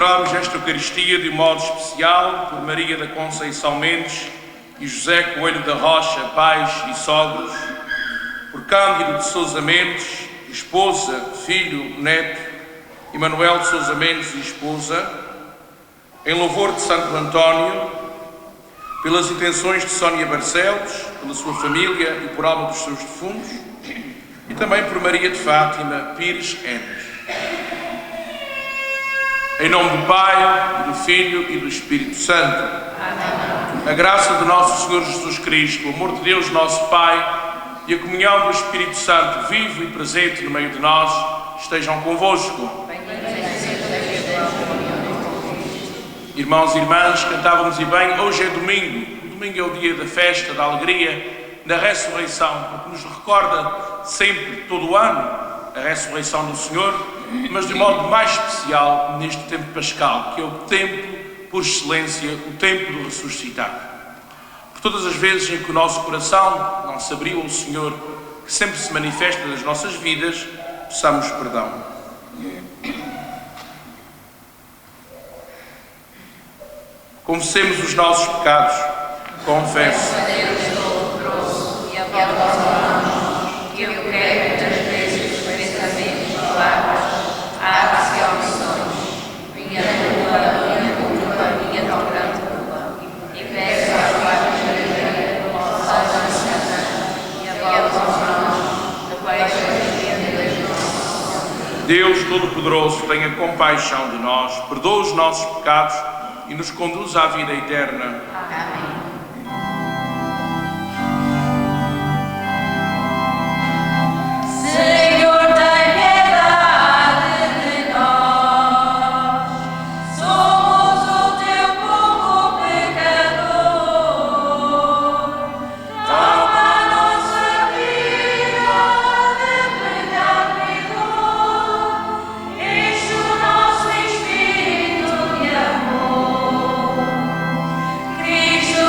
celebramos esta Eucaristia de um modo especial por Maria da Conceição Mendes e José Coelho da Rocha, pais e sogros, por Cândido de Sousa Mendes, esposa, filho, neto, e Manuel de Sousa Mendes e esposa, em louvor de Santo António, pelas intenções de Sónia Barcelos, pela sua família e por alma dos seus defuntos, e também por Maria de Fátima Pires Enes. Em nome do Pai, e do Filho e do Espírito Santo. Amém. A graça de nosso Senhor Jesus Cristo, o amor de Deus nosso Pai e a comunhão do Espírito Santo, vivo e presente no meio de nós, estejam convosco. Irmãos e irmãs, cantávamos e bem, hoje é domingo. Domingo é o dia da festa, da alegria, da ressurreição, porque nos recorda sempre, todo o ano, a ressurreição do Senhor, mas de modo mais especial neste tempo pascal, que é o tempo, por excelência, o tempo do ressuscitado. Por todas as vezes em que o nosso coração não se abriu ao Senhor, que sempre se manifesta nas nossas vidas, peçamos perdão. Confessemos os nossos pecados. Confesso. E a vossa mão, que eu quero muitas vezes pensamentos, palavras, atos e omissões. Minha tão grande culpa. E peço à Pai Maria, salva-me Santa, e a vossa mão, depois de Deus. Deus Todo-Poderoso, tenha compaixão de nós, perdoa os nossos pecados e nos conduz à vida eterna. Amém. Senhor, tem piedade de nós. Somos o teu povo pecador. Toma nossa vida de pecado e dor. Enche o nosso espírito de amor. Cristo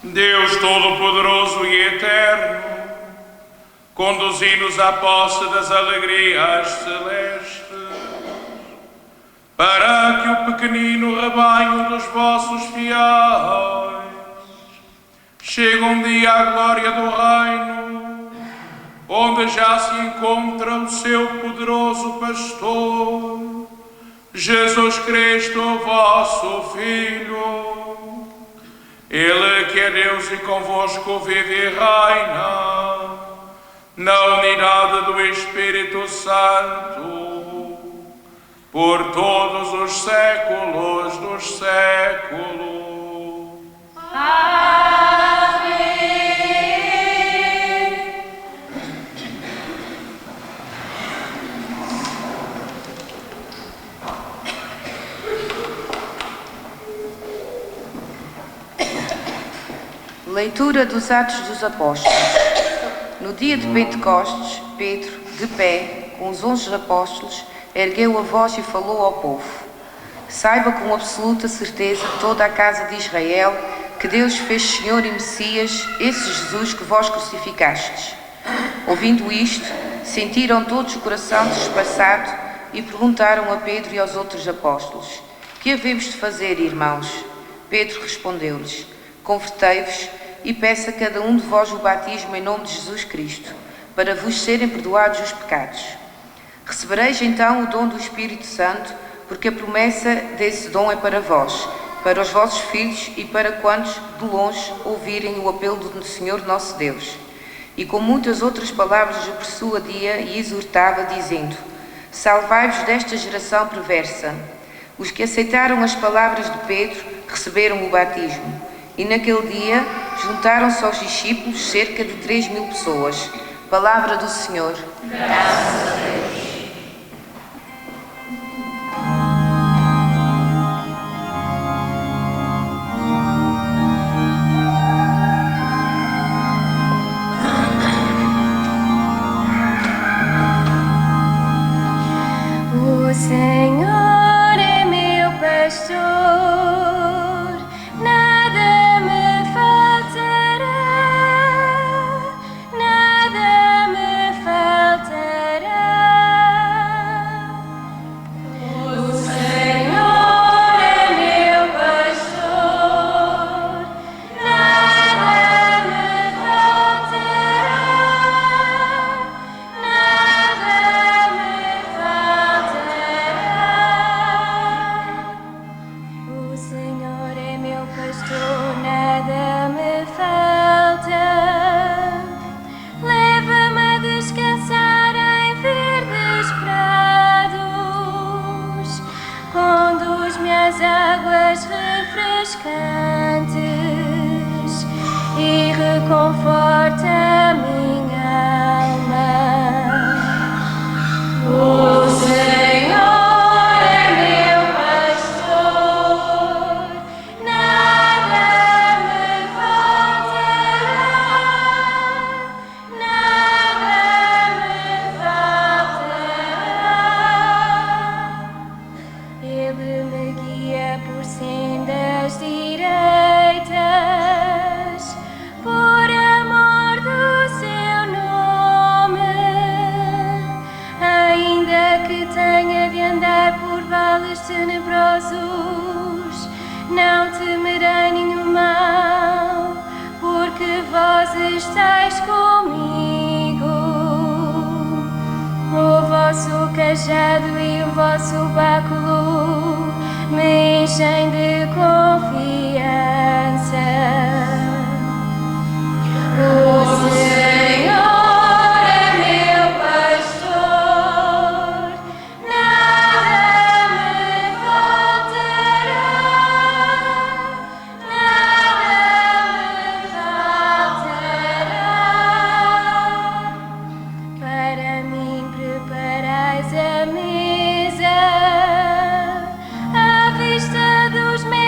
Deus Todo-Poderoso e Eterno, conduzi-nos à posse das alegrias celestes, para que o pequenino rebanho dos vossos fiéis chegue um dia à glória do reino, onde já se encontra o seu poderoso pastor, Jesus Cristo, vosso Filho. Ele que é Deus e convosco vive e reina, na unidade do Espírito Santo, por todos os séculos dos séculos. Amém. Leitura dos Atos dos Apóstolos. No dia de Pentecostes, Pedro, de pé, com os 11 apóstolos, ergueu a voz e falou ao povo: Saiba com absoluta certeza toda a casa de Israel que Deus fez Senhor e Messias, esse Jesus que vós crucificastes. Ouvindo isto, sentiram todos o coração desespaçado e perguntaram a Pedro e aos outros apóstolos: Que havemos de fazer, irmãos? Pedro respondeu-lhes: Convertei-vos e peço a cada um de vós o batismo em nome de Jesus Cristo, para vos serem perdoados os pecados. Recebereis então o dom do Espírito Santo, porque a promessa desse dom é para vós, para os vossos filhos e para quantos de longe ouvirem o apelo do Senhor nosso Deus. E com muitas outras palavras o persuadia e exortava, dizendo: Salvai-vos desta geração perversa. Os que aceitaram as palavras de Pedro receberam o batismo. E naquele dia juntaram-se aos discípulos cerca de 3.000 pessoas. Palavra do Senhor. Graças a Deus. O Senhor é meu pastor, nada me faltará, nada me faltará. O Senhor é meu pastor, nada me faltará, nada me faltará. O Senhor é meu pastor, nada me falta. Leva-me a descansar em verdes prados, conduz-me às águas refrescantes e reconforta a minha alma. O Senhor é meu pastor, nada me faltará, nada me faltará. Ele me guia por sendas direitas, por amor do seu nome. Ainda que tenha de andar por vales tenebrosos, não temerei nenhum mal, porque vós estáis comigo. O vosso cajado e o vosso báculo me enchem de confiança. O Senhor é meu pastor, nada me faltará, nada me faltará. Para mim preparais a mesa, à vista dos meus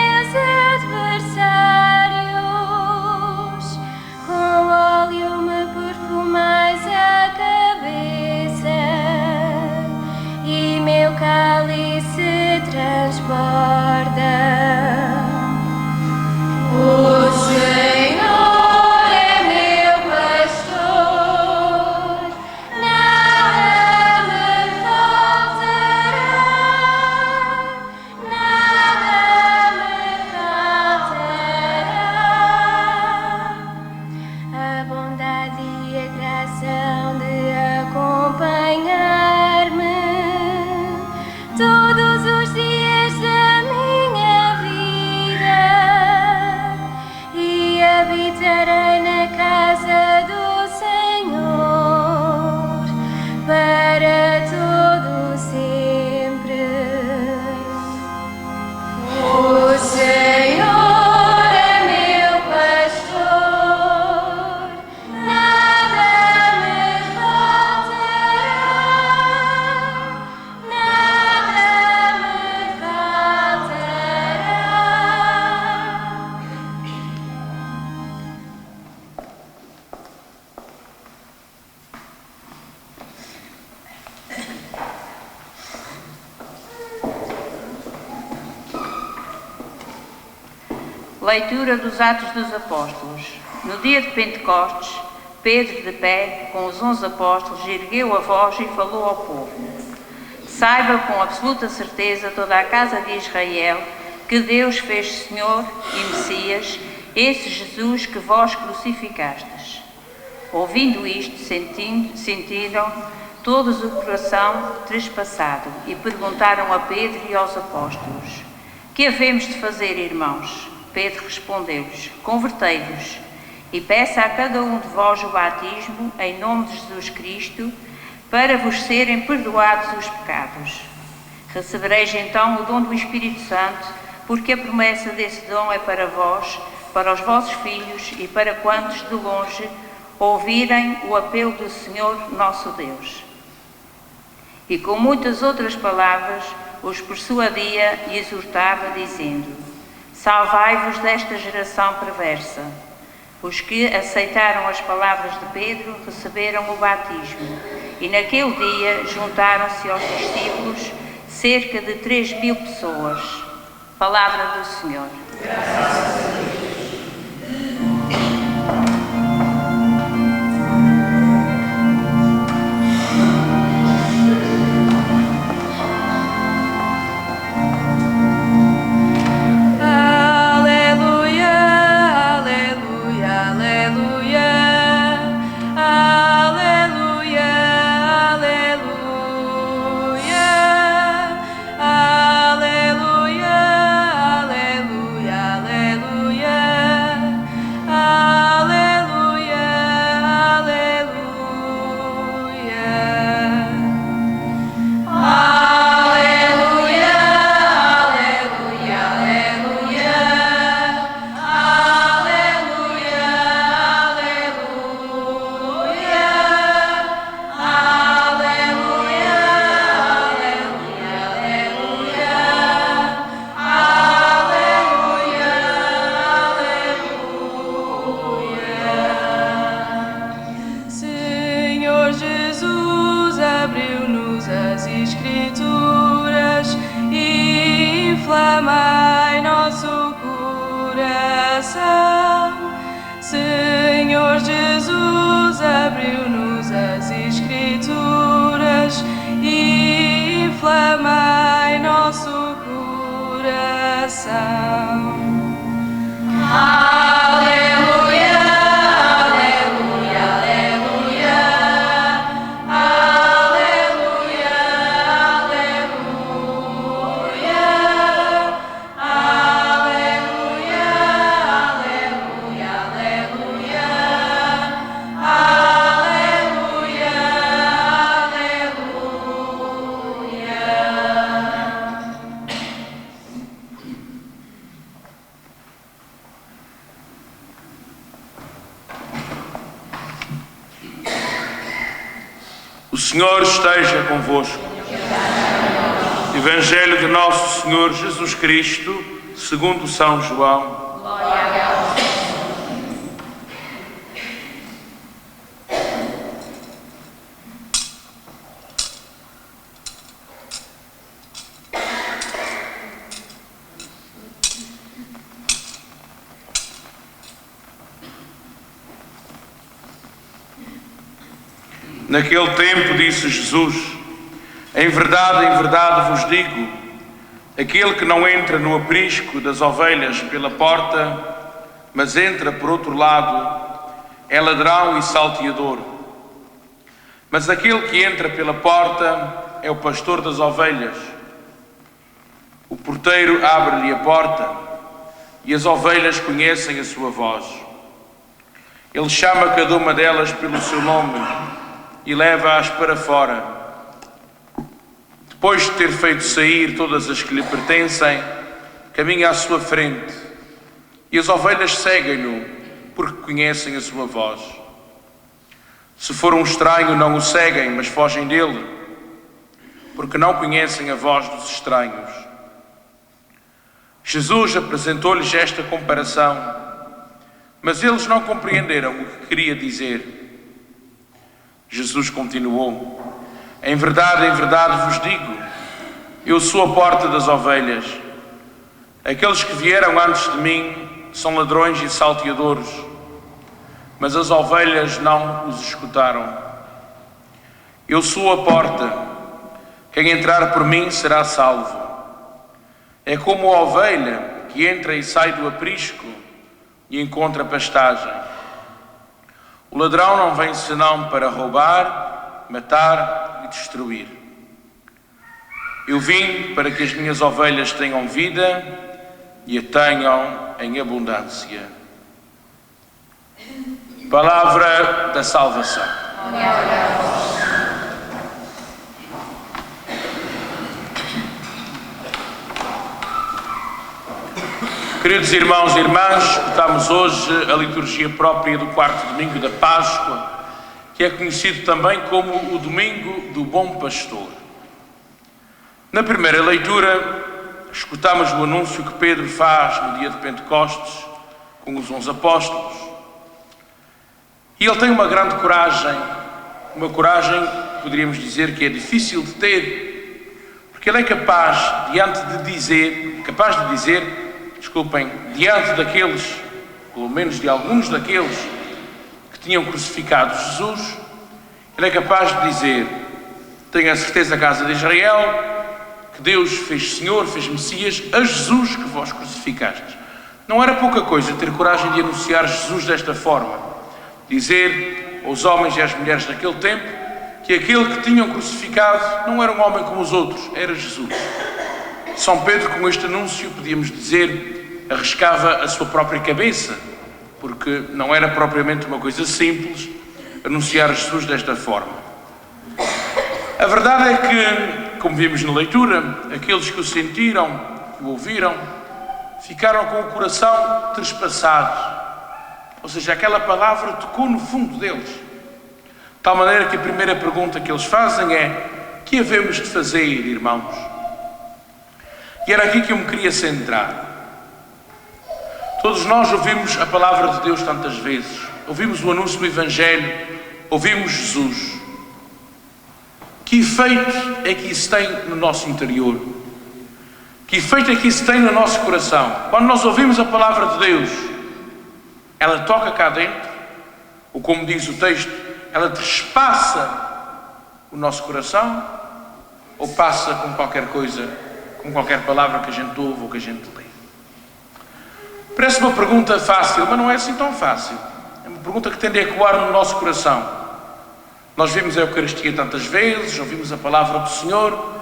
Leitura dos Atos dos Apóstolos. No dia de Pentecostes, Pedro, de pé, com os 11 apóstolos, ergueu a voz e falou ao povo. Saiba com absoluta certeza toda a casa de Israel que Deus fez Senhor e Messias, esse Jesus que vós crucificastes. Ouvindo isto, sentiram todos o coração trespassado e perguntaram a Pedro e aos apóstolos: que havemos de fazer, irmãos? Pedro respondeu-lhes: convertei-vos e peça a cada um de vós o batismo em nome de Jesus Cristo para vos serem perdoados os pecados. Recebereis então o dom do Espírito Santo, porque a promessa desse dom é para vós, para os vossos filhos e para quantos de longe ouvirem o apelo do Senhor nosso Deus. E com muitas outras palavras os persuadia e exortava, dizendo: salvai-vos desta geração perversa. Os que aceitaram as palavras de Pedro receberam o batismo, e naquele dia juntaram-se aos discípulos cerca de 3.000 pessoas. Palavra do Senhor. Graças a Deus. O Senhor esteja convosco. Evangelho de Nosso Senhor Jesus Cristo, segundo São João. Naquele tempo disse Jesus: em verdade vos digo, aquele que não entra no aprisco das ovelhas pela porta, mas entra por outro lado, é ladrão e salteador. Mas aquele que entra pela porta é o pastor das ovelhas. O porteiro abre-lhe a porta e as ovelhas conhecem a sua voz. Ele chama cada uma delas pelo seu nome e leva-as para fora. Depois de ter feito sair todas as que lhe pertencem, caminha à sua frente, e as ovelhas seguem-no, porque conhecem a sua voz. Se for um estranho, não o seguem, mas fogem dele, porque não conhecem a voz dos estranhos. Jesus apresentou-lhes esta comparação, mas eles não compreenderam o que queria dizer. Jesus continuou: em verdade vos digo, eu sou a porta das ovelhas. Aqueles que vieram antes de mim são ladrões e salteadores, mas as ovelhas não os escutaram. Eu sou a porta, quem entrar por mim será salvo. É como a ovelha que entra e sai do aprisco e encontra pastagem. O ladrão não vem senão para roubar, matar e destruir. Eu vim para que as minhas ovelhas tenham vida e a tenham em abundância. Palavra da salvação. Queridos irmãos e irmãs, escutamos hoje a liturgia própria do quarto domingo da Páscoa, que é conhecido também como o Domingo do Bom Pastor. Na primeira leitura, escutamos o anúncio que Pedro faz no dia de Pentecostes com os 11 apóstolos. E ele tem uma grande coragem, uma coragem, poderíamos dizer, que é difícil de ter, porque ele é capaz de dizer, diante daqueles, pelo menos de alguns daqueles que tinham crucificado Jesus, ele é capaz de dizer: tenho a certeza, casa de Israel, que Deus fez Senhor, fez Messias, a Jesus que vós crucificastes. Não era pouca coisa ter coragem de anunciar Jesus desta forma, dizer aos homens e às mulheres daquele tempo que aquele que tinham crucificado não era um homem como os outros, era Jesus. São Pedro, com este anúncio, podíamos dizer, arriscava a sua própria cabeça, porque não era propriamente uma coisa simples anunciar Jesus desta forma. A verdade é que, como vimos na leitura, aqueles que o sentiram, que o ouviram, ficaram com o coração trespassado. Ou seja, aquela palavra tocou no fundo deles. De tal maneira que a primeira pergunta que eles fazem é: que havemos de fazer, irmãos? E era aqui que eu me queria centrar. Todos nós ouvimos a palavra de Deus tantas vezes. Ouvimos o anúncio do Evangelho, ouvimos Jesus. Que efeito é que isso tem no nosso interior? Que efeito é que isso tem no nosso coração? Quando nós ouvimos a palavra de Deus, ela toca cá dentro, ou como diz o texto, ela trespassa o nosso coração, ou passa com qualquer coisa, com qualquer palavra que a gente ouve ou que a gente lê? Parece uma pergunta fácil, mas não é assim tão fácil. É uma pergunta que tende a ecoar no nosso coração. Nós vimos a Eucaristia tantas vezes, ouvimos a palavra do Senhor.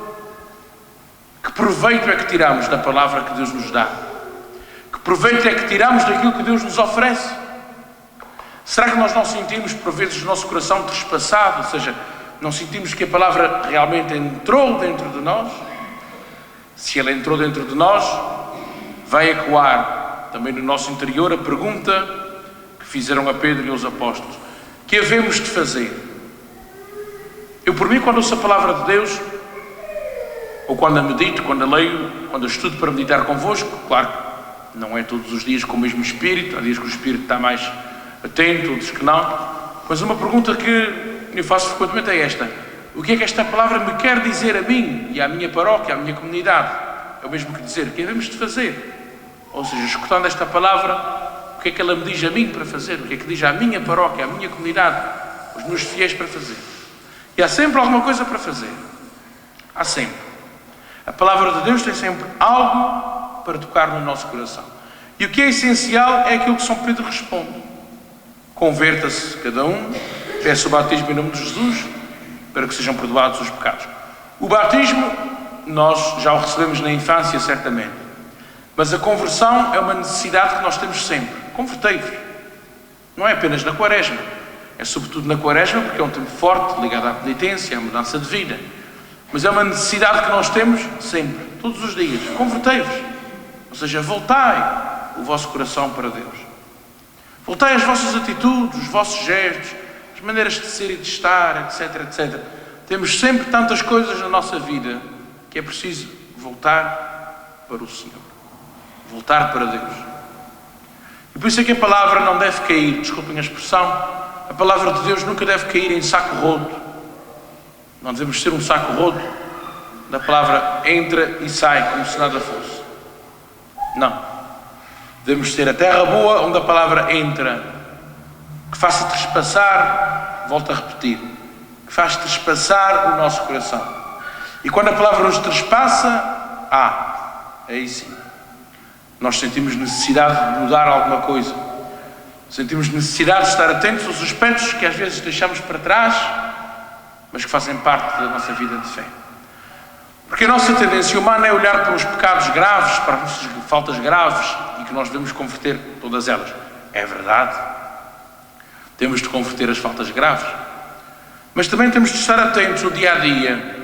Que proveito é que tiramos da palavra que Deus nos dá? Que proveito é que tiramos daquilo que Deus nos oferece? Será que nós não sentimos, por vezes, o nosso coração trespassado? Ou seja, não sentimos que a palavra realmente entrou dentro de nós? Se ela entrou dentro de nós, vai ecoar também no nosso interior a pergunta que fizeram a Pedro e aos apóstolos: que havemos de fazer? Eu, por mim, quando ouço a palavra de Deus, ou quando a medito, quando a leio, quando a estudo para meditar convosco, claro que não é todos os dias com o mesmo espírito, há dias que o espírito está mais atento, outros que não, mas uma pergunta que eu faço frequentemente é esta: o que é que esta palavra me quer dizer a mim e à minha paróquia, à minha comunidade? É o mesmo que dizer: o que devemos de fazer? Ou seja, escutando esta palavra, o que é que ela me diz a mim para fazer? O que é que diz à minha paróquia, à minha comunidade, aos meus fiéis para fazer? E há sempre alguma coisa para fazer. Há sempre. A palavra de Deus tem sempre algo para tocar no nosso coração. E o que é essencial é aquilo que São Pedro responde: converta-se cada um, peça o batismo em nome de Jesus, para que sejam perdoados os pecados. O batismo, nós já o recebemos na infância, certamente. Mas a conversão é uma necessidade que nós temos sempre. Convertei-vos. Não é apenas na Quaresma. É sobretudo na Quaresma, porque é um tempo forte, ligado à penitência, à mudança de vida. Mas é uma necessidade que nós temos sempre, todos os dias. Convertei-vos. Ou seja, voltai o vosso coração para Deus. Voltai as vossas atitudes, os vossos gestos, as maneiras de ser e de estar, etc, etc. Temos sempre tantas coisas na nossa vida que é preciso voltar para o Senhor. Voltar para Deus. E por isso é que a palavra não deve cair, desculpem a expressão, a palavra de Deus nunca deve cair em saco roto. Não devemos ser um saco roto da palavra entra e sai como se nada fosse. Não. Devemos ser a terra boa onde a palavra entra, que faça trespassar, volto a repetir, que faz trespassar o nosso coração. E quando a palavra nos trespassa, aí sim, nós sentimos necessidade de mudar alguma coisa. Sentimos necessidade de estar atentos aos aspectos que às vezes deixamos para trás, mas que fazem parte da nossa vida de fé. Porque a nossa tendência humana é olhar para os pecados graves, para as nossas faltas graves, e que nós devemos converter todas elas. É verdade. Temos de converter as faltas graves. Mas também temos de estar atentos no dia a dia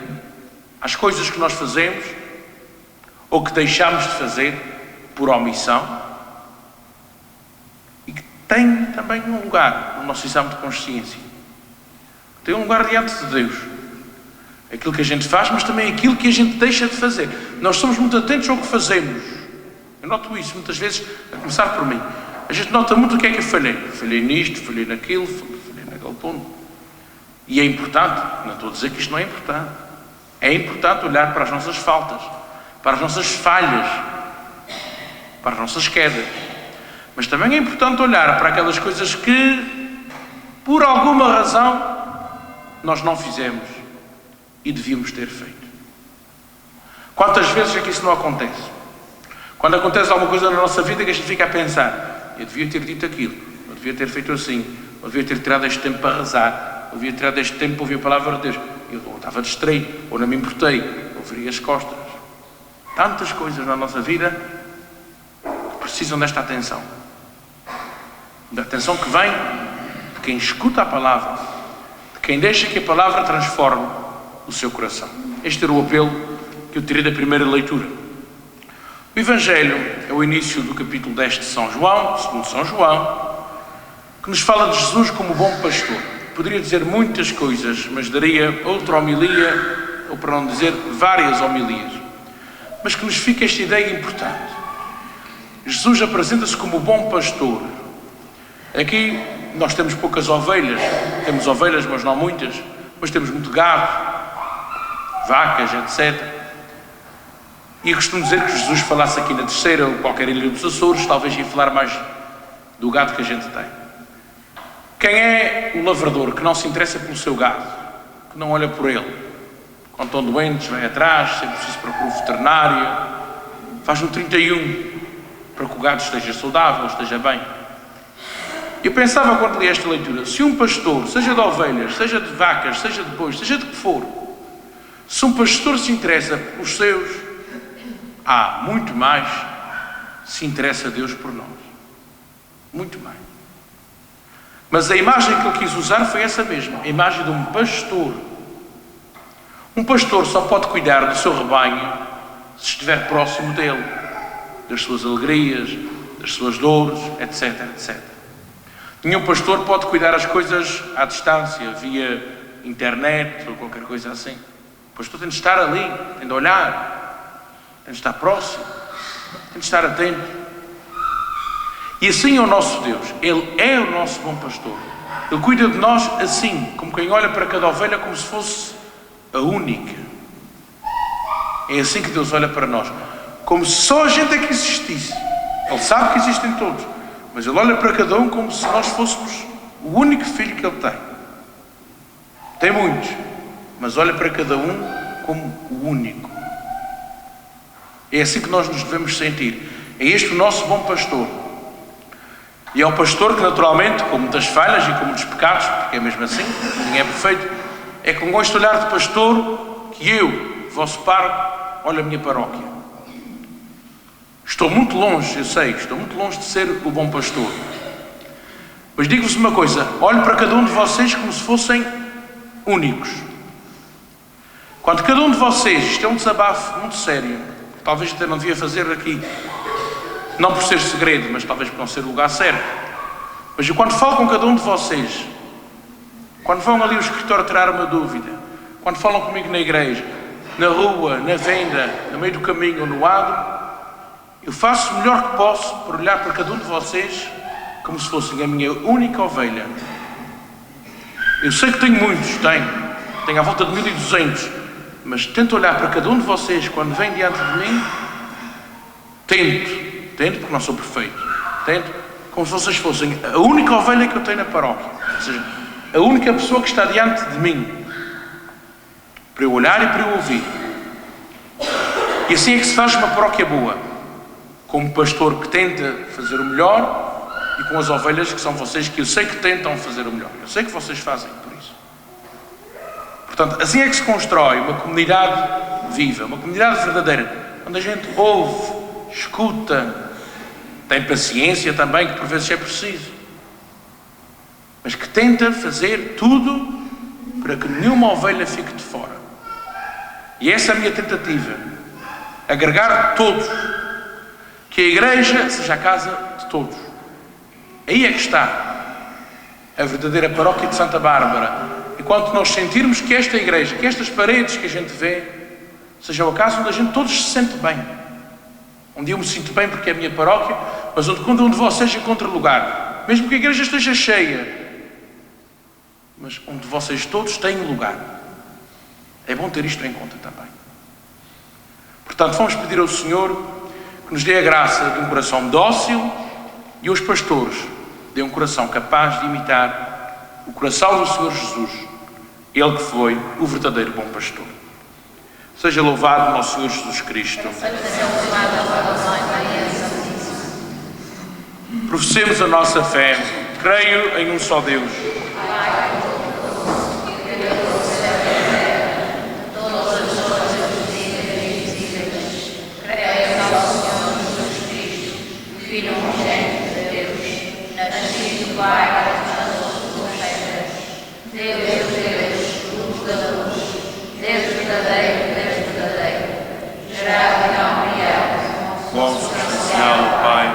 às coisas que nós fazemos ou que deixamos de fazer por omissão e que tem também um lugar no nosso exame de consciência. Tem um lugar diante de Deus. Aquilo que a gente faz, mas também aquilo que a gente deixa de fazer. Nós somos muito atentos ao que fazemos. Eu noto isso muitas vezes, a começar por mim. A gente nota muito o que é que eu falhei. Falhei nisto, falhei naquilo, falhei naquele ponto. E é importante, não estou a dizer que isto não é importante. É importante olhar para as nossas faltas, para as nossas falhas, para as nossas quedas. Mas também é importante olhar para aquelas coisas que, por alguma razão, nós não fizemos e devíamos ter feito. Quantas vezes é que isso não acontece? Quando acontece alguma coisa na nossa vida que a gente fica a pensar, eu devia ter dito aquilo, eu devia ter feito assim, eu devia ter tirado este tempo para rezar, eu devia ter tirado este tempo para ouvir a palavra de Deus. Eu ou estava distraído, ou não me importei, ou virei as costas. Tantas coisas na nossa vida que precisam desta atenção. Da atenção que vem de quem escuta a palavra, de quem deixa que a palavra transforme o seu coração. Este era o apelo que eu tirei da primeira leitura. O Evangelho é o início do capítulo 10 de São João, segundo São João, que nos fala de Jesus como bom pastor. Poderia dizer muitas coisas, mas daria outra homilia, ou para não dizer várias homilias. Mas que nos fica esta ideia importante. Jesus apresenta-se como bom pastor. Aqui nós temos poucas ovelhas, temos ovelhas, mas não muitas, mas temos muito gado, vacas, etc. E eu costumo dizer que Jesus falasse aqui na Terceira ou qualquer ilha dos Açores, talvez ia falar mais do gado que a gente tem. Quem é o lavrador que não se interessa pelo seu gado, que não olha por ele? Quando estão doentes, vai atrás, sempre preciso procurar o veterinário, faz no 31 para que o gado esteja saudável, esteja bem. Eu pensava quando li esta leitura, se um pastor, seja de ovelhas, seja de vacas, seja de bois, seja de que for, se um pastor se interessa pelos seus, muito mais se interessa Deus por nós. Muito mais. Mas a imagem que ele quis usar foi essa mesma, a imagem de um pastor. Um pastor só pode cuidar do seu rebanho se estiver próximo dele, das suas alegrias, das suas dores, etc, etc. Nenhum pastor pode cuidar as coisas à distância, via internet ou qualquer coisa assim. O pastor tem de estar ali, tem de olhar, tem de estar próximo, tem de estar atento. E assim é o nosso Deus. Ele é o nosso bom pastor. Ele cuida de nós assim, como quem olha para cada ovelha como se fosse a única. É assim que Deus olha para nós. Como se só a gente é que existisse. Ele sabe que existem todos. Mas Ele olha para cada um como se nós fôssemos o único filho que Ele tem. Tem muitos. Mas olha para cada um como o único. É assim que nós nos devemos sentir. É este o nosso bom pastor. E é um pastor que naturalmente, com muitas falhas e com muitos pecados, porque é mesmo assim, ninguém é perfeito, é com este olhar de pastor que eu, vosso pároco, olho a minha paróquia. Estou muito longe, eu sei, estou muito longe de ser o bom pastor. Mas digo-vos uma coisa, olho para cada um de vocês como se fossem únicos. Quando cada um de vocês, isto é um desabafo muito sério, talvez até não devia fazer aqui, não por ser segredo, mas talvez por não ser o lugar certo. Mas eu quando falo com cada um de vocês, quando vão ali ao escritório tirar uma dúvida, quando falam comigo na igreja, na rua, na venda, no meio do caminho ou no adro, eu faço o melhor que posso por olhar para cada um de vocês como se fossem a minha única ovelha. Eu sei que tenho muitos, tenho à volta de 1200, mas tento olhar para cada um de vocês quando vem diante de mim, tento porque não sou perfeito, atento, como se vocês fossem a única ovelha que eu tenho na paróquia. Ou seja, a única pessoa que está diante de mim, para eu olhar e para eu ouvir. E assim é que se faz uma paróquia boa, com um pastor que tenta fazer o melhor e com as ovelhas que são vocês, que eu sei que tentam fazer o melhor. Eu sei que vocês fazem por isso. Portanto, assim é que se constrói uma comunidade viva, uma comunidade verdadeira, onde a gente ouve, escuta, tem paciência também, que por vezes é preciso, mas que tenta fazer tudo para que nenhuma ovelha fique de fora. E essa é a minha tentativa, agregar todos, que a igreja seja a casa de todos. Aí é que está a verdadeira paróquia de Santa Bárbara. Enquanto nós sentirmos que esta igreja, que estas paredes que a gente vê, sejam a casa onde a gente todos se sente bem. Onde eu me sinto bem porque é a minha paróquia, mas onde cada um de vocês encontra lugar. Mesmo que a igreja esteja cheia, mas onde vocês todos têm lugar. É bom ter isto em conta também. Portanto, vamos pedir ao Senhor que nos dê a graça de um coração dócil e aos pastores dê um coração capaz de imitar o coração do Senhor Jesus, Ele que foi o verdadeiro bom pastor. Seja louvado nosso Senhor Jesus Cristo. Professemos a nossa fé. Creio em um só Deus. Filho unigênito de Deus, nascido do Pai, Deus de Deus, luz da luz, Deus verdadeiro, gerado e não criado, Bom substancial o Pai,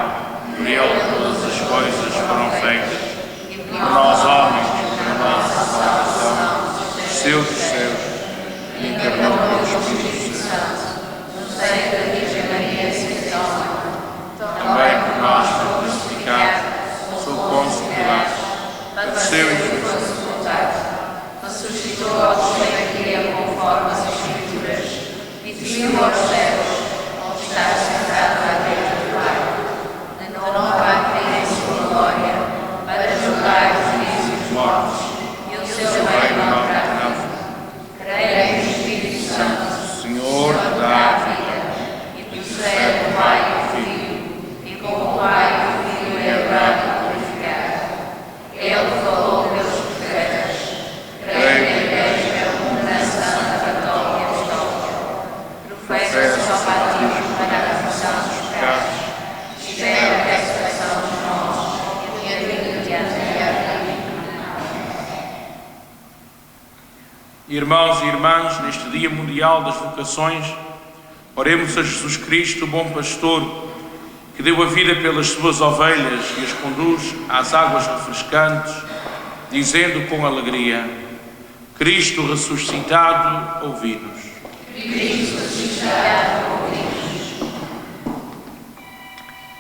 por Ele todas as coisas foram feitas, e por nós homens, para nossa salvação, desceu dos céus, e encarnou pelo Espírito Santo, no seio da Virgem Maria, se homem, também por nós foi crucificado, sob Pôncio Pilatos, padeceu e foi sepultado, ressuscitou ao terceiro dia conforme as Escrituras, e subiu aos céus, onde está sentado à direita do Pai, de novo há de vir em sua glória, para julgar os vivos e os mortos, e o seu reino não terá fim. Creio no Espírito Santo, Senhor da vida, e procede do Pai e do Filho, e com o Pai e o Filho é adorado e glorificado. Ele falou pelos profetas. Creio na Igreja, uma santa, católica e apostólica. Professo o seu batismo para a remissão dos pecados. Espero a ressurreição dos mortos e a vida de Amém. Irmãos e irmãs, neste Dia Mundial das Vocações, oremos a Jesus Cristo, o bom pastor, que deu a vida pelas suas ovelhas e as conduz às águas refrescantes, dizendo com alegria: Cristo ressuscitado, ouvi-nos. Cristo ressuscitado, ouvi-nos.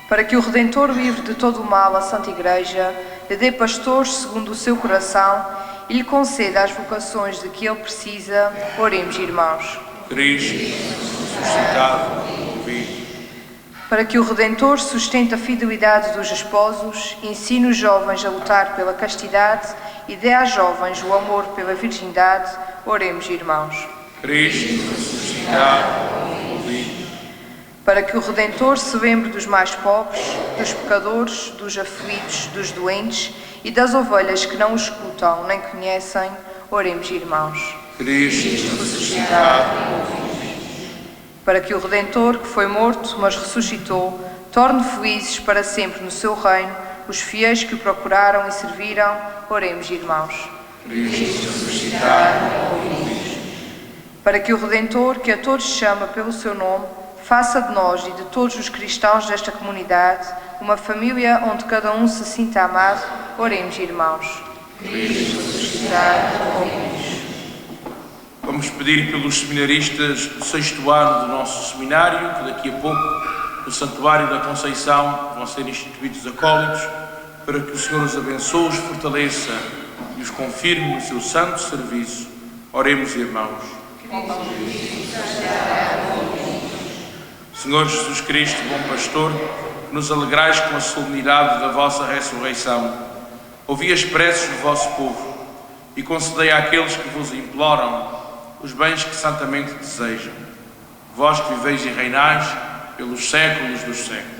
Para que o Redentor livre de todo o mal a Santa Igreja, lhe dê pastores segundo o seu coração e lhe conceda as vocações de que ele precisa, oremos, irmãos. Cristo ressuscitado, ouvi-nos. Para que o Redentor sustente a fidelidade dos esposos, ensine os jovens a lutar pela castidade e dê às jovens o amor pela virgindade, oremos, irmãos. Cristo ressuscitado, ouvi-nos. Para que o Redentor se lembre dos mais pobres, dos pecadores, dos aflitos, dos doentes e das ovelhas que não o escutam nem conhecem, oremos, irmãos. Cristo ressuscitado, ouvi-nos. Para que o Redentor, que foi morto, mas ressuscitou, torne felizes para sempre no seu reino os fiéis que o procuraram e serviram, oremos, irmãos. Cristo ressuscitado, ouvi-nos. Para que o Redentor, que a todos chama pelo seu nome, faça de nós e de todos os cristãos desta comunidade uma família onde cada um se sinta amado, oremos, irmãos. Cristo ressuscitado, ouvi-nos. Vamos pedir pelos seminaristas do 6º ano do nosso seminário, que daqui a pouco, no Santuário da Conceição, vão ser instituídos acólitos, para que o Senhor os abençoe, os fortaleça e os confirme no seu santo serviço. Oremos, irmãos. Senhor Jesus Cristo, bom pastor, que nos alegrais com a solenidade da vossa ressurreição, ouvi as preces do vosso povo e concedei àqueles que vos imploram os bens que santamente desejam. Vós que viveis e reinais pelos séculos dos séculos.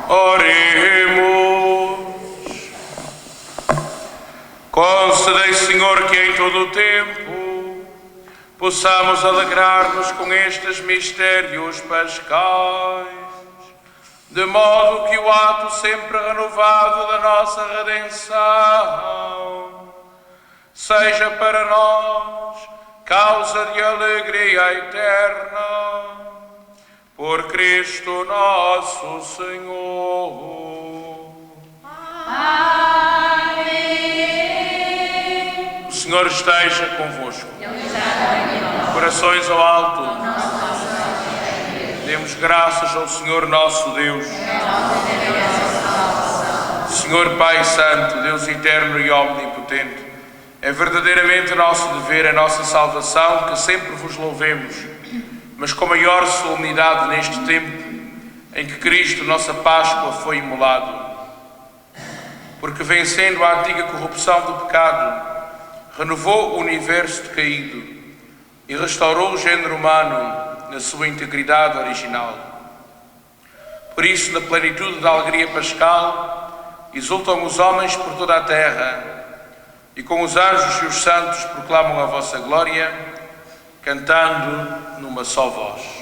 Oremos. Concedei, Senhor, que em todo o tempo possamos alegrar-nos com estes mistérios pascais, de modo que o ato sempre renovado da nossa redenção seja para nós causa de alegria eterna. Por Cristo nosso Senhor. Amém. O Senhor esteja convosco. Corações ao alto. Demos graças ao Senhor nosso Deus. Senhor Pai Santo, Deus eterno e omnipotente, é verdadeiramente nosso dever, a nossa salvação, que sempre vos louvemos, mas com maior solenidade neste tempo em que Cristo, nossa Páscoa, foi imolado. porque vencendo a antiga corrupção do pecado, renovou o universo decaído e restaurou o género humano na sua integridade original. Por isso, na plenitude da alegria pascal, exultam os homens por toda a terra, e com os anjos e os santos proclamam a vossa glória, cantando numa só voz.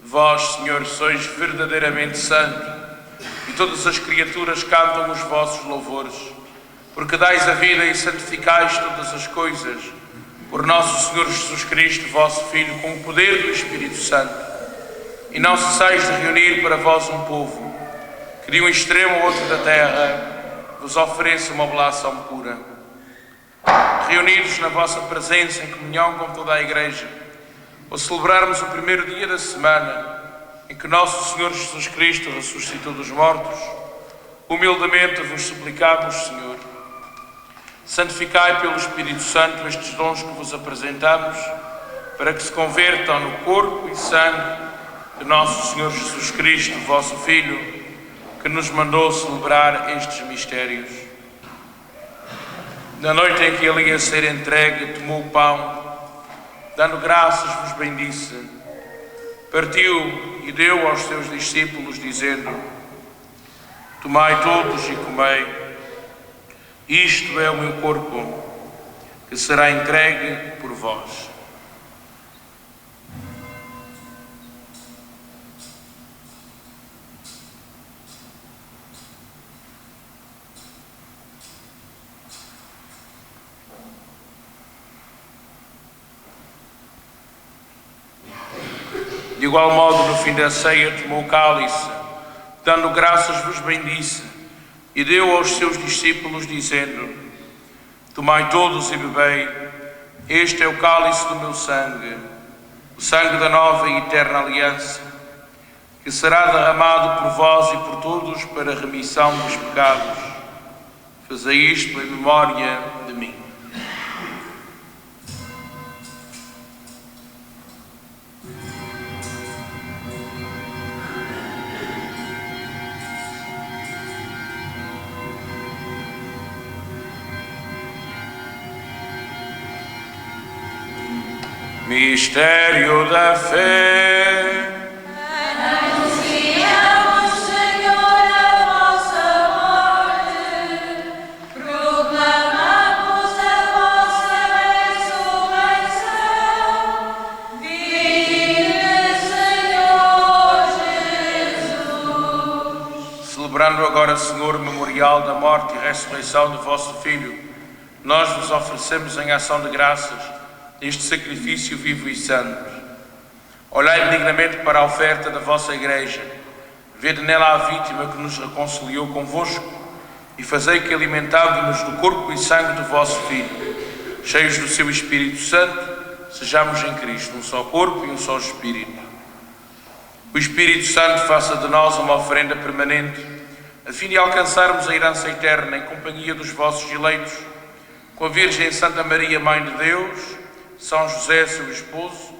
Vós, Senhor, sois verdadeiramente santo, e todas as criaturas cantam os vossos louvores, porque dais a vida e santificais todas as coisas, por nosso Senhor Jesus Cristo, vosso Filho, com o poder do Espírito Santo. E não cessais de reunir para vós um povo, que de um extremo ao outro da terra vos ofereça uma oblação pura. Reunidos na vossa presença, em comunhão com toda a Igreja, ao celebrarmos o primeiro dia da semana em que nosso Senhor Jesus Cristo ressuscitou dos mortos, humildemente vos suplicamos, Senhor, santificai pelo Espírito Santo estes dons que vos apresentamos, para que se convertam no corpo e sangue de nosso Senhor Jesus Cristo, vosso Filho, que nos mandou celebrar estes mistérios. Na noite em que ele ia ser entregue, tomou o pão, dando graças, vos bendisse, partiu e deu aos seus discípulos, dizendo: tomai todos e comei, isto é o meu corpo, que será entregue por vós. De igual modo, no fim da ceia, tomou o cálice, dando graças, vos bendisse, e deu aos seus discípulos, dizendo: tomai todos e bebei, este é o cálice do meu sangue, o sangue da nova e eterna aliança, que será derramado por vós e por todos para a remissão dos pecados. Fazei isto em memória de mim. Mistério da fé. Anunciamos, Senhor, a vossa morte, proclamamos a vossa ressurreição. Vive, Senhor Jesus. Celebrando agora, Senhor, o memorial da morte e ressurreição do vosso Filho, nós vos oferecemos em ação de graças este sacrifício vivo e santo. Olhai benignamente para a oferta da vossa Igreja, vede nela a vítima que nos reconciliou convosco, e fazei que, alimentando-nos do corpo e sangue do vosso Filho, cheios do seu Espírito Santo, sejamos em Cristo um só corpo e um só Espírito. O Espírito Santo faça de nós uma oferenda permanente, a fim de alcançarmos a herança eterna em companhia dos vossos eleitos, com a Virgem Santa Maria, Mãe de Deus, São José, seu esposo,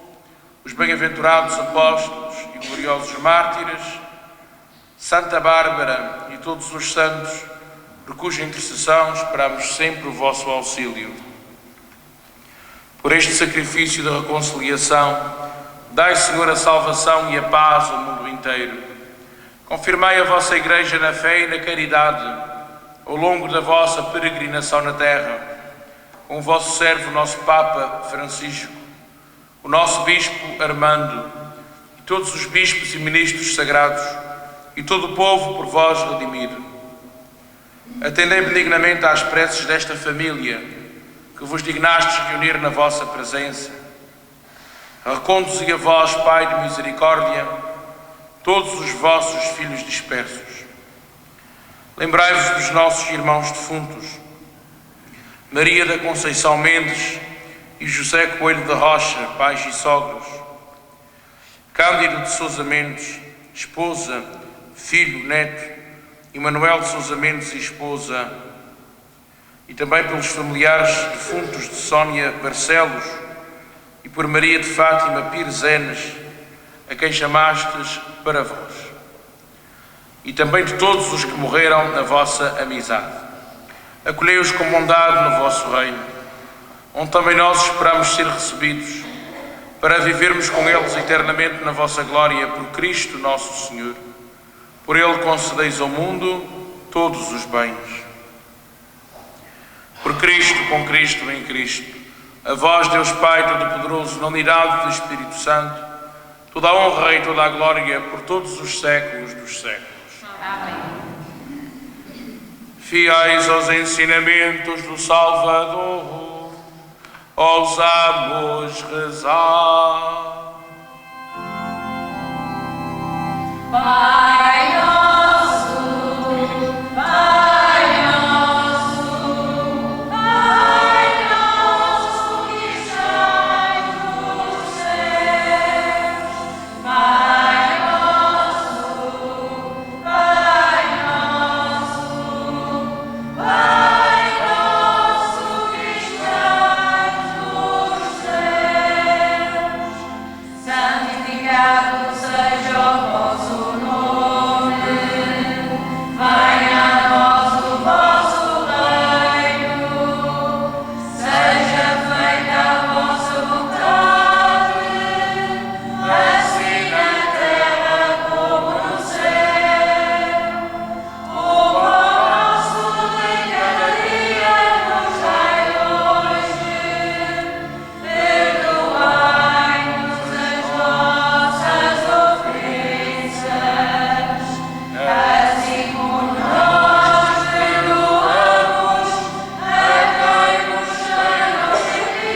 os bem-aventurados apóstolos e gloriosos mártires, Santa Bárbara e todos os santos, por cuja intercessão esperamos sempre o vosso auxílio. Por este sacrifício de reconciliação, dai, Senhor, a salvação e a paz ao mundo inteiro. Confirmai a vossa Igreja na fé e na caridade ao longo da vossa peregrinação na terra, com o vosso servo, o nosso Papa Francisco, o nosso Bispo Armando, e todos os bispos e ministros sagrados, e todo o povo por vós redimido. Atendei benignamente às preces desta família, que vos dignastes reunir na vossa presença. Reconduzi a vós, Pai de misericórdia, todos os vossos filhos dispersos. Lembrai-vos dos nossos irmãos defuntos, Maria da Conceição Mendes e José Coelho da Rocha, pais e sogros, Cândido de Sousa Mendes, esposa, filho, neto, e Manuel de Sousa Mendes e esposa, e também pelos familiares defuntos de Sónia Barcelos e por Maria de Fátima Pires Enes, a quem chamastes para vós, e também de todos os que morreram na vossa amizade. Acolhei-os com bondade no vosso reino, onde também nós esperamos ser recebidos, para vivermos com eles eternamente na vossa glória, por Cristo nosso Senhor. Por Ele concedeis ao mundo todos os bens. Por Cristo, com Cristo, em Cristo, a vós, Deus Pai Todo-Poderoso, na unidade do Espírito Santo, toda a honra e toda a glória por todos os séculos dos séculos. Amém. Fiéis aos ensinamentos do Salvador, ousamos rezar. Pai nosso, Pai nosso, Pai nosso que estás nos céus, Pai nosso, Pai nosso, Pai nosso que estás nos céus, santificado seja o vosso nome, venha a nós o vosso reino, seja feita a vossa vontade, assim na terra como no céu. O pão nosso de cada dia nos dai hoje, perdoai-nos as nossas ofensas, assim como nós perdoamos a quem nos tem ofendido,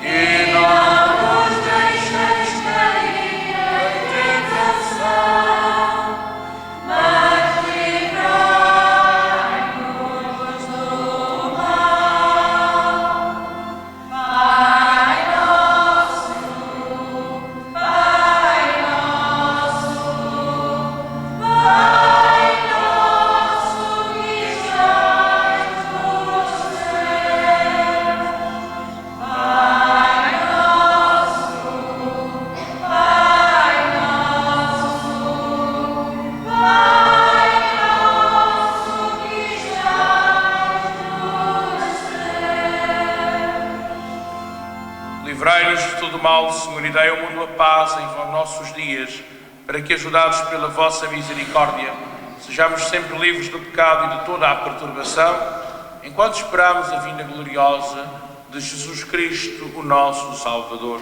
e não nos deixeis cair em tentação, mas livrai-nos do mal. Pai nosso, Pai nosso, Pai nosso que estás nos céus, Pai nosso, Pai nosso, Pai nosso que estás nos céus. Livrai-nos de todo mal, Senhor, e dai ao mundo a paz em nossos dias, para que, ajudados pela vossa misericórdia, sejamos sempre livres do pecado e de toda a perturbação, enquanto esperamos a vinda gloriosa de Jesus Cristo, o nosso Salvador.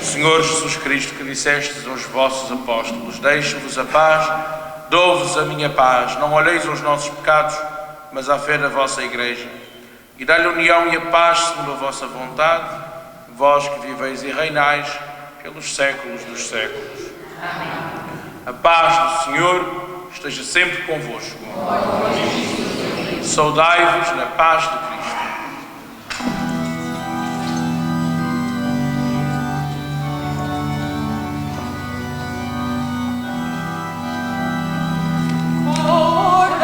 Senhor Jesus Cristo, que dissestes aos vossos apóstolos: deixo-vos a paz, dou-vos a minha paz, não olheis aos nossos pecados, mas à fé da vossa Igreja, e dá-lhe a união e a paz segundo a vossa vontade, vós que viveis e reinais pelos séculos dos séculos. Amém. A paz do Senhor esteja sempre convosco. Saudai-vos na paz de Cristo. Cordeiro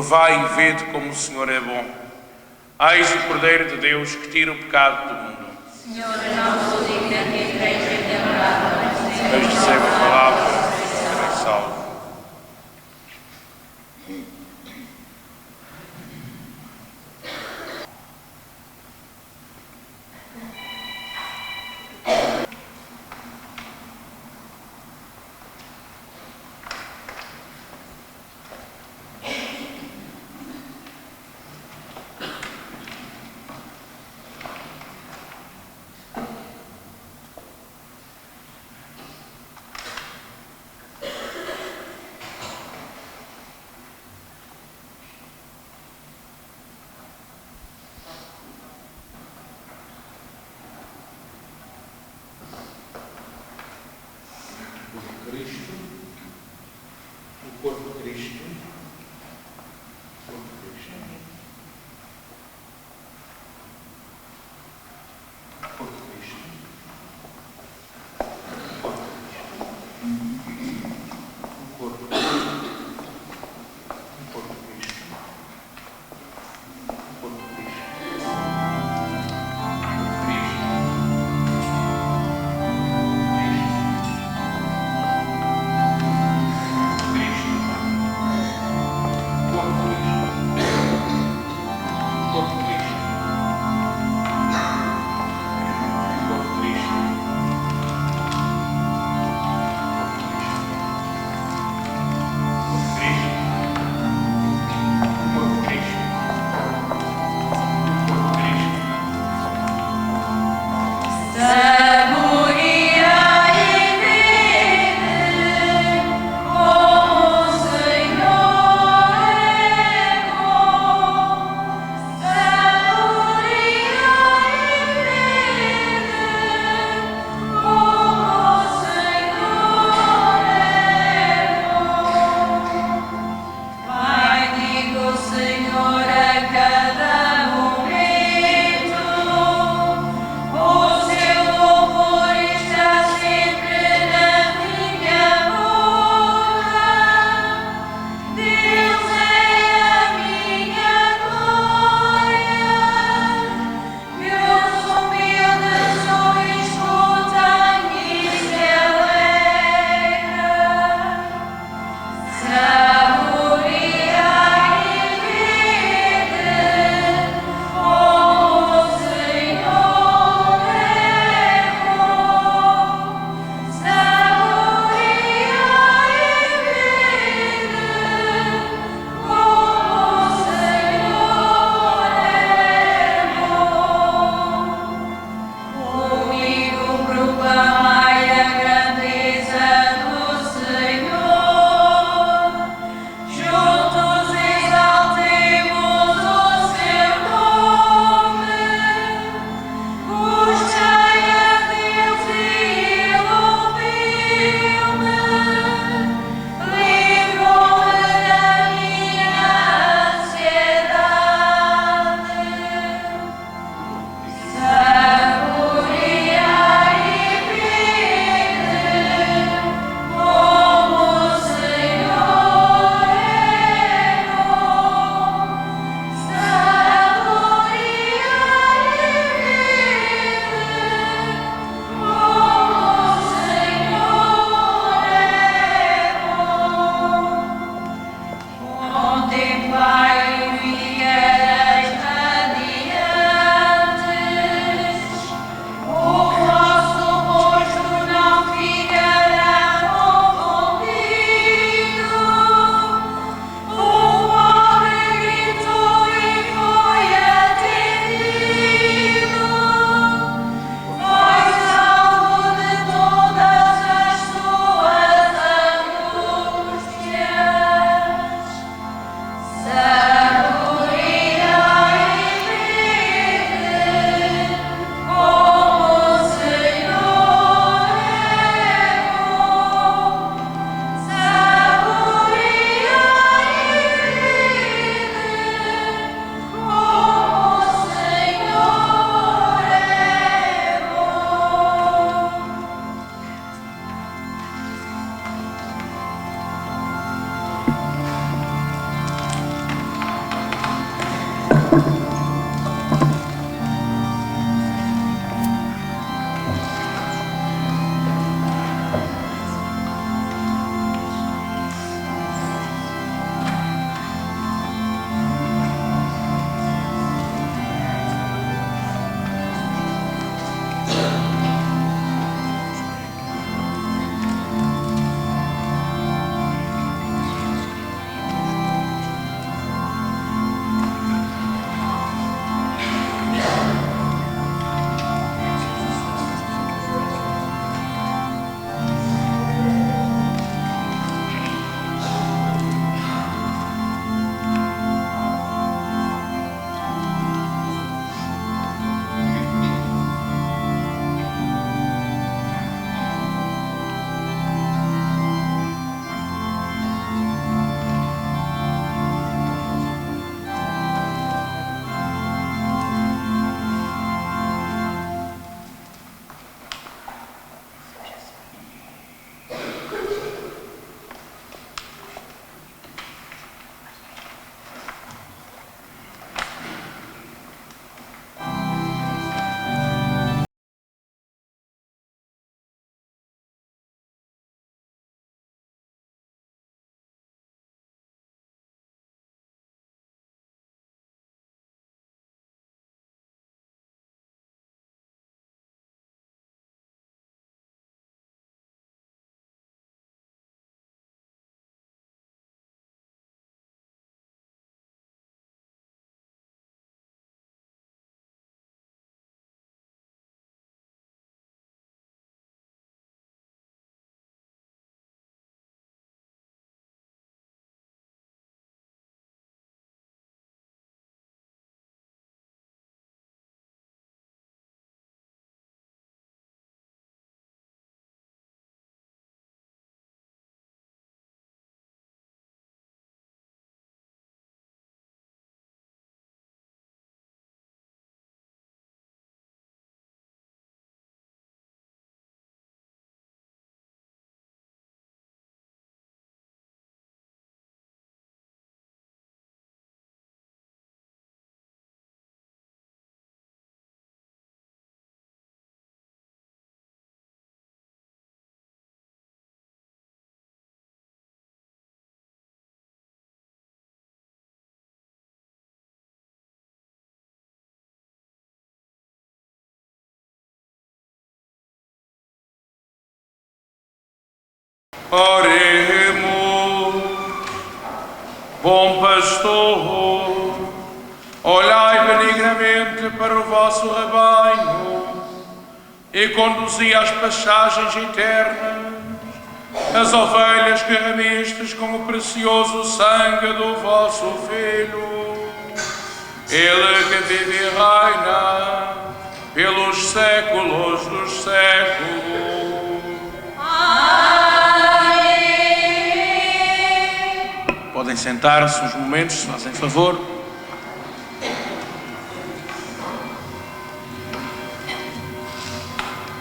Provai e vede como o Senhor é bom. Eis o Cordeiro de Deus que tira o pecado do mundo. Senhor, eu não sou digna que entreis em minha morada, Deus recebe a palavra e serei salvo. Oremos. Bom pastor, olhai benignamente para o vosso rebanho e conduzi às passagens eternas as ovelhas que remistes com o precioso sangue do vosso Filho. Ele que vive e reina pelos séculos dos séculos. Amém. Podem sentar-se uns momentos, se fazem favor.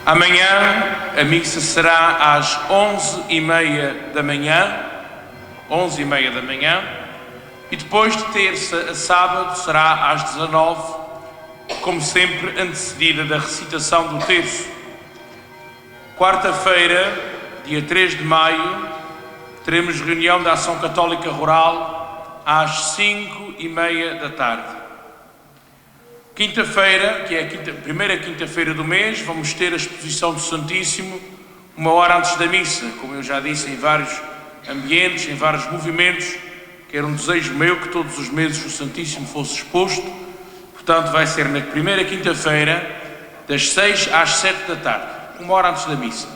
Amanhã a missa será às 11h30 da manhã, 11h30 da manhã, e depois de terça a sábado será às 19h, como sempre antecedida da recitação do terço. Quarta-feira, dia 3 de maio, teremos reunião da Ação Católica Rural às 5h30 da tarde. Quinta-feira, que é a primeira quinta-feira do mês, vamos ter a exposição do Santíssimo 1 hora antes da missa, como eu já disse, em vários ambientes, em vários movimentos, que era um desejo meu que todos os meses o Santíssimo fosse exposto. Portanto, vai ser na primeira quinta-feira, das 6 às 7 da tarde, 1 hora antes da missa.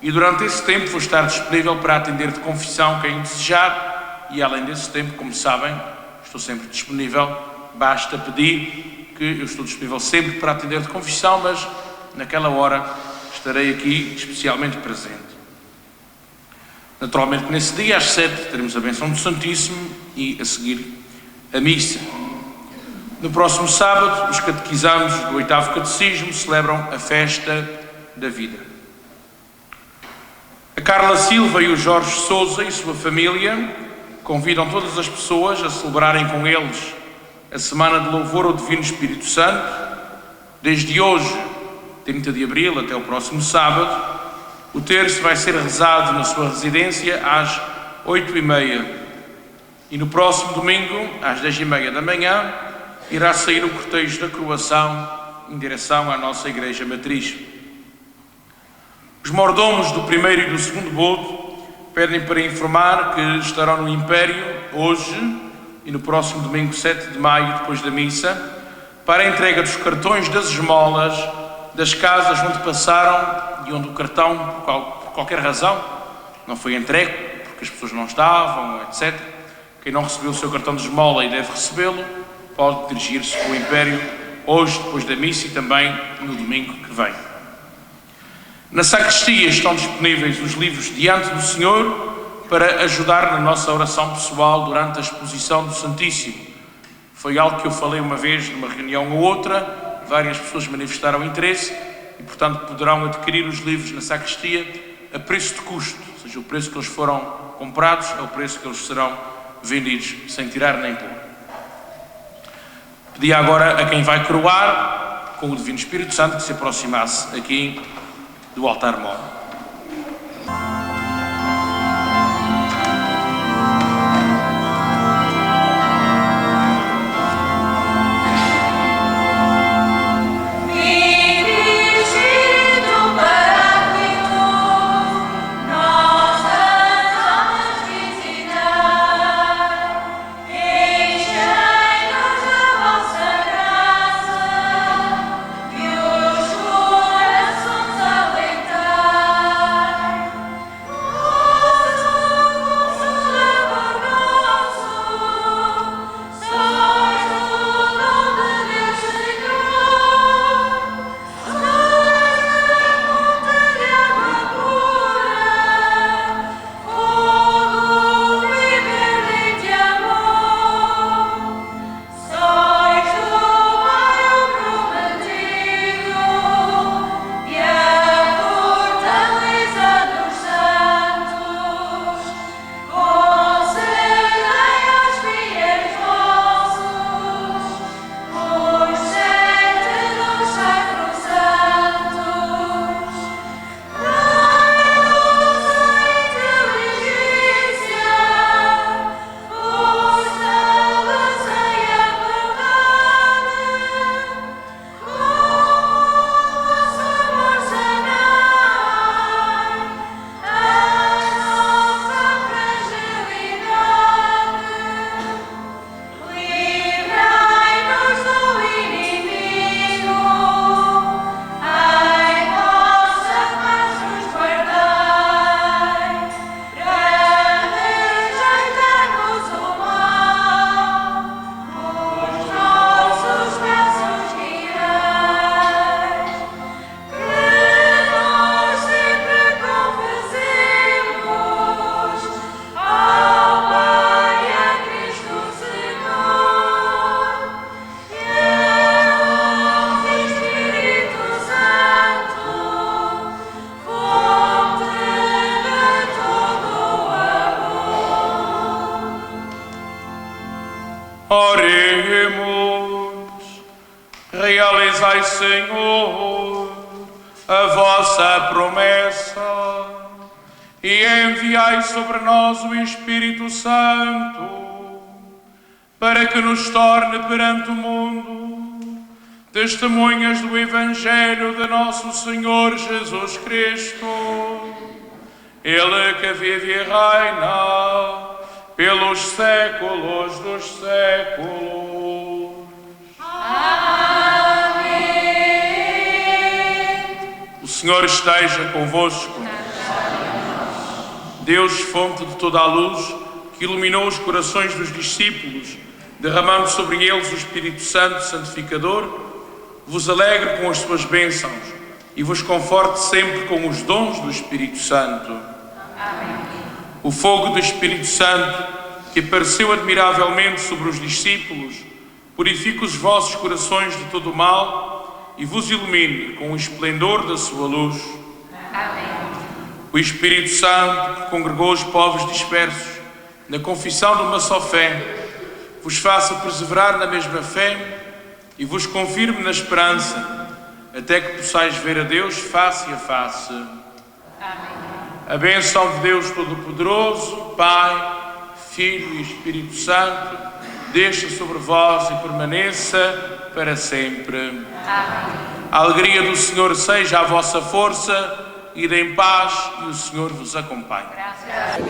E durante esse tempo vou estar disponível para atender de confissão quem desejar, e além desse tempo, como sabem, estou sempre disponível, basta pedir, que eu estou disponível sempre para atender de confissão, mas naquela hora estarei aqui especialmente presente. Naturalmente, nesse dia, às 7, teremos a bênção do Santíssimo e, a seguir, a missa. No próximo sábado, os catequizandos do 8º Catecismo celebram a festa da vida. A Carla Silva e o Jorge Sousa e sua família convidam todas as pessoas a celebrarem com eles a Semana de Louvor ao Divino Espírito Santo, desde hoje, 30 de abril, até o próximo sábado. O terço vai ser rezado na sua residência às 8h30 e no próximo domingo, às 10h30 da manhã, irá sair o cortejo da coroação em direção à nossa Igreja Matriz. Os mordomos do primeiro e do segundo bodo pedem para informar que estarão no Império hoje e no próximo domingo 7 de maio, depois da missa, para a entrega dos cartões das esmolas das casas onde passaram e onde o cartão, por qualquer razão, não foi entregue, porque as pessoas não estavam, etc. Quem não recebeu o seu cartão de esmola e deve recebê-lo, pode dirigir-se ao Império hoje, depois da missa, e também no domingo que vem. Na sacristia estão disponíveis os livros Diante do Senhor, para ajudar na nossa oração pessoal durante a exposição do Santíssimo. Foi algo que eu falei uma vez numa reunião ou outra, várias pessoas manifestaram interesse e, portanto, poderão adquirir os livros na sacristia a preço de custo, ou seja, o preço que eles foram comprados é o preço que eles serão vendidos, sem tirar nem pôr. Pedi agora a quem vai coroar com o Divino Espírito Santo que se aproximasse aqui do altar-mor. Cantar Realizai, Senhor, a vossa promessa e enviai sobre nós o Espírito Santo, para que nos torne perante o mundo testemunhas do Evangelho de nosso Senhor Jesus Cristo. Ele que vive e reina pelos séculos dos séculos. Amém. O Senhor esteja convosco. Deus, fonte de toda a luz, que iluminou os corações dos discípulos, derramando sobre eles o Espírito Santo santificador, vos alegre com as suas bênçãos e vos conforte sempre com os dons do Espírito Santo. Amém. O fogo do Espírito Santo, que apareceu admiravelmente sobre os discípulos, purifique os vossos corações de todo o mal e vos ilumine com o esplendor da sua luz. Amém. O Espírito Santo, que congregou os povos dispersos na confissão de uma só fé, vos faça perseverar na mesma fé e vos confirme na esperança, até que possais ver a Deus face a face. Amém. A bênção de Deus Todo-Poderoso, Pai, Filho e Espírito Santo, desça sobre vós e permaneça para sempre. Amém. A alegria do Senhor seja a vossa força, ide em paz e o Senhor vos acompanhe. Graças a Deus.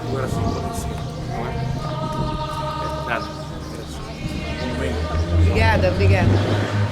Agora sim podem seguir, não é? Nada. Obrigada, obrigada.